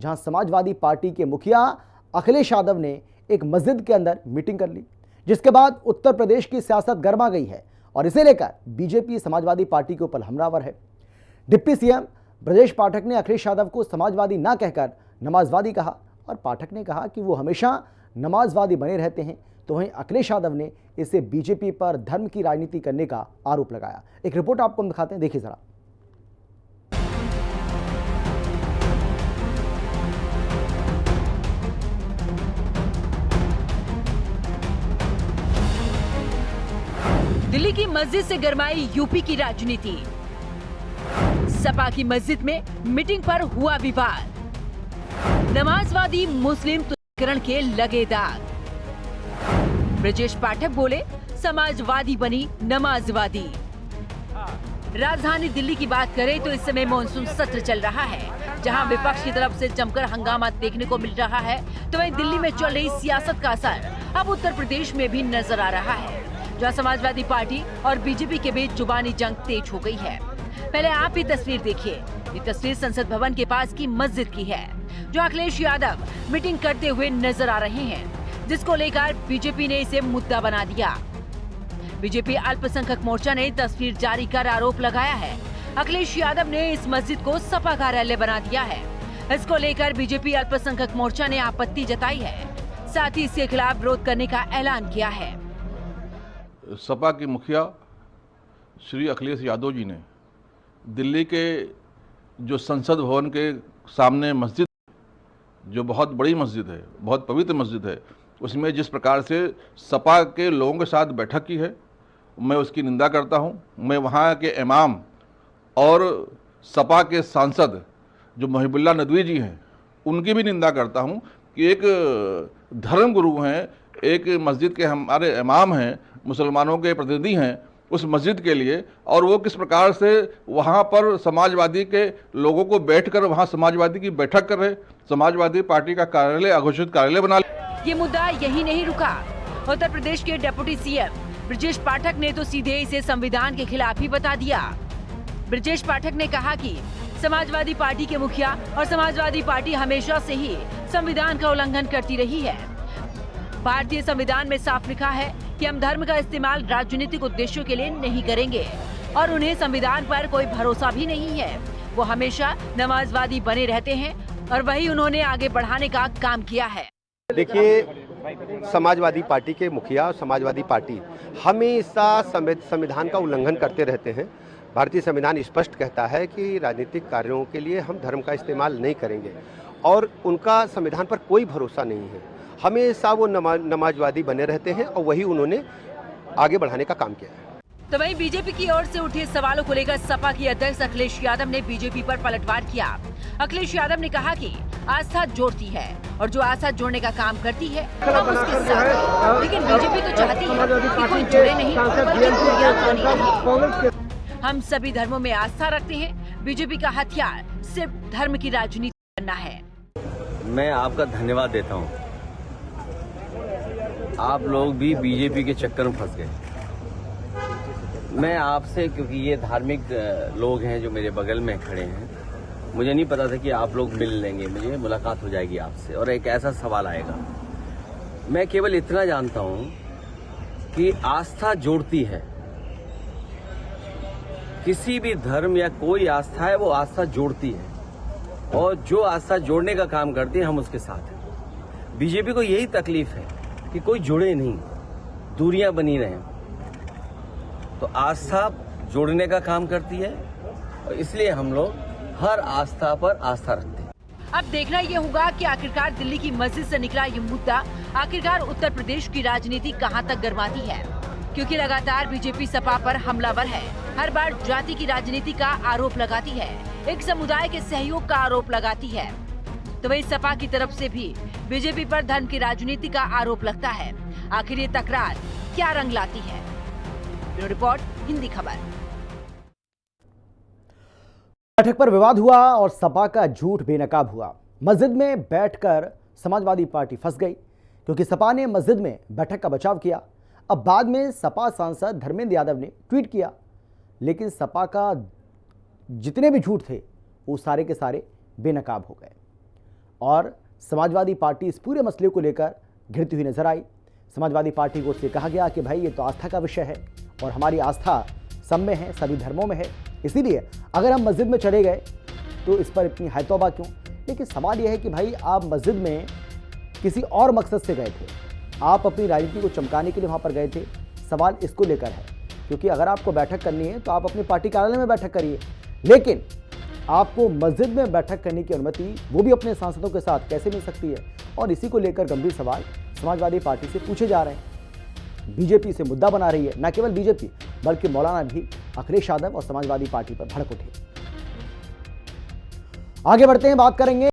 जहां समाजवादी पार्टी के मुखिया अखिलेश यादव ने एक मस्जिद के अंदर मीटिंग कर ली, जिसके बाद उत्तर प्रदेश की सियासत गर्मा गई है और इसे लेकर बीजेपी समाजवादी पार्टी के ऊपर हमलावर है। डिप्टी सीएम ब्रजेश पाठक ने अखिलेश यादव को समाजवादी ना कहकर नमाजवादी कहा और पाठक ने कहा कि वो हमेशा नमाजवादी बने रहते हैं। तो वहीं अखिलेश यादव ने इसे बीजेपी पर धर्म की राजनीति करने का आरोप लगाया। एक रिपोर्ट आपको हम दिखाते हैं, देखिए जरा। दिल्ली की मस्जिद से गरमाई यूपी की राजनीति। सपा की मस्जिद में मीटिंग पर हुआ विवाद। नमाजवादी मुस्लिम तुष्टीकरण के लगे दाग। ब्रजेश पाठक बोले समाजवादी बनी नमाजवादी। राजधानी दिल्ली की बात करें तो इस समय मॉनसून सत्र चल रहा है, जहां विपक्ष की तरफ से जमकर हंगामा देखने को मिल रहा है, तो वहीं दिल्ली में चल रही सियासत का असर अब उत्तर प्रदेश में भी नजर आ रहा है, जहां समाजवादी पार्टी और बीजेपी के बीच जुबानी जंग तेज हो गई है। पहले आप ये तस्वीर देखिए। ये तस्वीर संसद भवन के पास की मस्जिद की है, जो अखिलेश यादव मीटिंग करते हुए नजर आ रहे हैं, जिसको लेकर बीजेपी ने इसे मुद्दा बना दिया। बीजेपी अल्पसंख्यक मोर्चा ने तस्वीर जारी कर आरोप लगाया है अखिलेश यादव ने इस मस्जिद को सपा कार्यालय बना दिया है। इसको लेकर बीजेपी अल्पसंख्यक मोर्चा ने आपत्ति जताई है, साथ ही इसके खिलाफ विरोध करने का ऐलान किया है। सपा के मुखिया श्री अखिलेश यादव जी ने दिल्ली के जो संसद भवन के सामने मस्जिद, जो बहुत बड़ी मस्जिद है, बहुत पवित्र मस्जिद है, उसमें जिस प्रकार से सपा के लोगों के साथ बैठक की है, मैं उसकी निंदा करता हूं। मैं वहां के इमाम और सपा के सांसद जो मुहिबुल्लाह नदवी जी हैं, उनकी भी निंदा करता हूं कि एक धर्म गुरु हैं, एक मस्जिद के हमारे इमाम हैं, मुसलमानों के प्रतिनिधि हैं उस मस्जिद के लिए, और वो किस प्रकार से वहाँ पर समाजवादी के लोगों को बैठकर वहाँ समाजवादी की बैठक कर रहे, समाजवादी पार्टी का कार्यालय अघोषित कार्यालय बना। ये मुद्दा यही नहीं रुका। उत्तर प्रदेश के डिप्टी सीएम ब्रजेश पाठक ने तो सीधे इसे संविधान के खिलाफ ही बता दिया। ब्रजेश पाठक ने कहा कि समाजवादी पार्टी के मुखिया और समाजवादी पार्टी हमेशा से ही संविधान का उल्लंघन करती रही है। भारतीय संविधान में साफ लिखा है कि हम धर्म का इस्तेमाल राजनीतिक उद्देश्यों के लिए नहीं करेंगे और उन्हें संविधान पर कोई भरोसा भी नहीं है। वो हमेशा नमाजवादी बने रहते हैं और वही उन्होंने आगे बढ़ाने का काम किया है। देखिए, समाजवादी पार्टी के मुखिया और समाजवादी पार्टी हमेशा संविधान का उल्लंघन करते रहते हैं। भारतीय संविधान स्पष्ट कहता है कि राजनीतिक कार्यों के लिए हम धर्म का इस्तेमाल नहीं करेंगे और उनका संविधान पर कोई भरोसा नहीं है। हमेशा वो नमाजवादी बने रहते हैं और वही उन्होंने आगे बढ़ाने का काम किया है। तो वहीं बीजेपी की ओर से उठे सवालों को लेकर सपा की अध्यक्ष अखिलेश यादव ने बीजेपी पर पलटवार किया। अखिलेश यादव ने कहा कि आस्था जोड़ती है और जो आस्था जोड़ने का काम करती है हम उसके साथ हैं। लेकिन बीजेपी तो चाहती है कि कोई जुड़े नहीं, बल्कि दूरियां बनी रहे। हम सभी धर्मों में आस्था रखते हैं। बीजेपी का हथियार सिर्फ धर्म की राजनीति करना है। मैं आपका धन्यवाद देता हूँ। आप लोग भी बीजेपी के चक्कर में फंस गए। मैं आपसे, क्योंकि ये धार्मिक लोग हैं जो मेरे बगल में खड़े हैं, मुझे नहीं पता था कि आप लोग मिल लेंगे, मुझे मुलाकात हो जाएगी आपसे और एक ऐसा सवाल आएगा। मैं केवल इतना जानता हूं कि आस्था जोड़ती है। किसी भी धर्म या कोई आस्था है, वो आस्था जोड़ती है और जो आस्था जोड़ने का काम करती है हम उसके साथ हैं। बीजेपी को यही तकलीफ है कि कोई जुड़े नहीं, दूरियां बनी रहें। तो आस्था जोड़ने का काम करती है और इसलिए हम लोग हर आस्था पर आस्था रखते हैं। अब देखना ये होगा कि आखिरकार दिल्ली की मस्जिद से निकला ये मुद्दा आखिरकार उत्तर प्रदेश की राजनीति कहां तक गरमाती है, क्योंकि लगातार बीजेपी सपा पर हमलावर है। हर बार जाति की राजनीति का आरोप लगाती है, एक समुदाय के सहयोग का आरोप लगाती है। तो वही सपा की तरफ से भी बीजेपी पर धर्म की राजनीति का आरोप लगता है। आखिर ये तकरार क्या रंग लाती है? ब्यूरो रिपोर्ट, हिंदी खबर। बैठक पर विवाद हुआ और सपा का झूठ बेनकाब हुआ। मस्जिद में बैठकर समाजवादी पार्टी फंस गई, क्योंकि सपा ने मस्जिद में बैठक का बचाव किया। अब बाद में सपा सांसद धर्मेंद्र यादव ने ट्वीट किया, लेकिन सपा का जितने भी झूठ थे वो सारे के सारे बेनकाब हो गए। और समाजवादी पार्टी इस पूरे मसले को लेकर घिरती हुई नजर आई। समाजवादी पार्टी को उससे कहा गया कि भाई ये तो आस्था का विषय है और हमारी आस्था सब में है, सभी धर्मों में है, इसीलिए अगर हम मस्जिद में चले गए तो इस पर इतनी है तौबा क्यों। लेकिन सवाल यह है कि भाई आप मस्जिद में किसी और मकसद से गए थे, आप अपनी राजनीति को चमकाने के लिए वहाँ पर गए थे। सवाल इसको लेकर है, क्योंकि अगर आपको बैठक करनी है तो आप अपनी पार्टी कार्यालय में बैठक करिए, लेकिन आपको मस्जिद में बैठक करने की अनुमति वो भी अपने सांसदों के साथ कैसे मिल सकती है। और इसी को लेकर गंभीर सवाल समाजवादी पार्टी से पूछे जा रहे हैं। बीजेपी से मुद्दा बना रही है, न केवल बीजेपी बल्कि मौलाना भी अखिलेश यादव और समाजवादी पार्टी पर भड़क उठे। आगे बढ़ते हैं, बात करेंगे